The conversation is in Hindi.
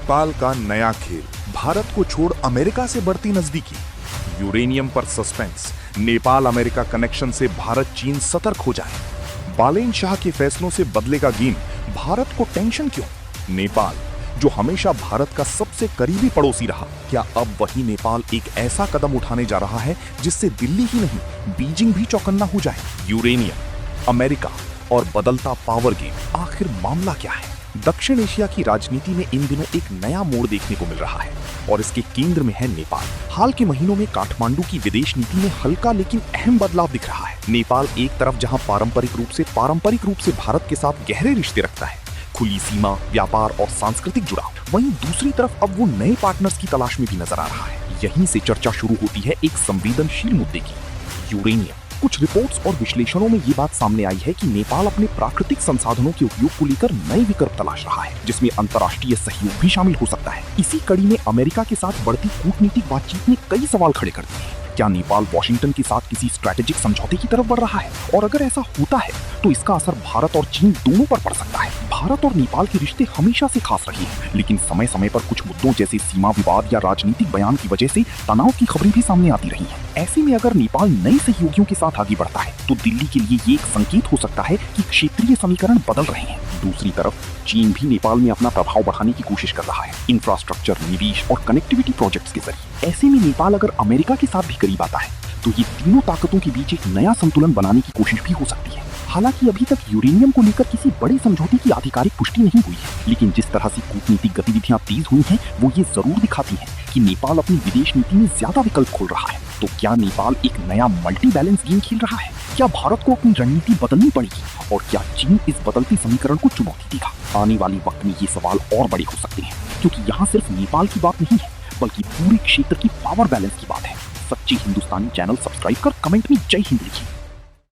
नेपाल का नया खेल, भारत को छोड़ अमेरिका से बढ़ती नजदीकी, यूरेनियम पर सस्पेंस, नेपाल अमेरिका कनेक्शन से भारत चीन सतर्क हो जाए, बालेन शाह के फैसलों से बदलेगा गेम, भारत को टेंशन क्यों? नेपाल जो हमेशा भारत का सबसे करीबी पड़ोसी रहा, क्या अब वही नेपाल एक ऐसा कदम उठाने जा रहा है जिससे दिल्ली ही नहीं बीजिंग भी चौकन्ना हो जाए? यूरेनियम, अमेरिका और बदलता पावर गेम, आखिर मामला क्या है? दक्षिण एशिया की राजनीति में इन दिनों एक नया मोड़ देखने को मिल रहा है और इसके केंद्र में है नेपाल। हाल के महीनों में काठमांडू की विदेश नीति में हल्का लेकिन अहम बदलाव दिख रहा है। नेपाल एक तरफ जहां पारंपरिक रूप से भारत के साथ गहरे रिश्ते रखता है, खुली सीमा, व्यापार और सांस्कृतिक जुड़ाव, वहीं दूसरी तरफ अब वो नए पार्टनर्स की तलाश में भी नजर आ रहा है। यहीं से चर्चा शुरू होती है एक संवेदनशील मुद्दे की, यूरेनियम। कुछ रिपोर्ट्स और विश्लेषणों में ये बात सामने आई है कि नेपाल अपने प्राकृतिक संसाधनों के उपयोग को लेकर नए विकल्प तलाश रहा है, जिसमें अंतर्राष्ट्रीय सहयोग भी शामिल हो सकता है। इसी कड़ी में अमेरिका के साथ बढ़ती कूटनीतिक बातचीत ने कई सवाल खड़े कर दिए हैं। क्या नेपाल वॉशिंगटन के साथ किसी स्ट्रैटेजिक समझौते की तरफ बढ़ रहा है? और अगर ऐसा होता है तो इसका असर भारत और चीन दोनों पर पड़ सकता है। भारत और नेपाल के रिश्ते हमेशा से खास रहे हैं, लेकिन समय समय पर कुछ मुद्दों जैसे सीमा विवाद या राजनीतिक बयान की वजह से तनाव की खबरें भी सामने आती रही हैं। ऐसे में अगर नेपाल नए सहयोगियों के साथ आगे बढ़ता है तो दिल्ली के लिए ये एक संकेत हो सकता है कि क्षेत्रीय समीकरण बदल रहे हैं। दूसरी तरफ चीन भी नेपाल में अपना प्रभाव बढ़ाने की कोशिश कर रहा है, इंफ्रास्ट्रक्चर, निवेश और कनेक्टिविटी प्रोजेक्ट्स के जरिए। ऐसे में नेपाल अगर अमेरिका के साथ भी करीब आता है तो ये तीनों ताकतों के बीच एक नया संतुलन बनाने की कोशिश भी हो सकती है। हालांकि अभी तक यूरेनियम को लेकर किसी बड़े समझौते की आधिकारिक पुष्टि नहीं हुई है, लेकिन जिस तरह से कूटनीतिक गतिविधियां तेज हुई हैं, वो ये जरूर दिखाती हैं कि नेपाल अपनी विदेश नीति में ज्यादा विकल्प खोल रहा है। तो क्या नेपाल एक नया मल्टी बैलेंस गेम खेल रहा है? क्या भारत को अपनी रणनीति बदलनी पड़ेगी? और क्या चीन इस बदलते समीकरण को चुनौती देगा? आने वाले वक्त में ये सवाल और बड़े हो सकते हैं, क्योंकि यहाँ सिर्फ नेपाल की बात नहीं है, बल्कि पूरे क्षेत्र की पावर बैलेंस की बात है। सच्ची हिंदुस्तानी चैनल सब्सक्राइब कर कमेंट में जय हिंद लिखिए।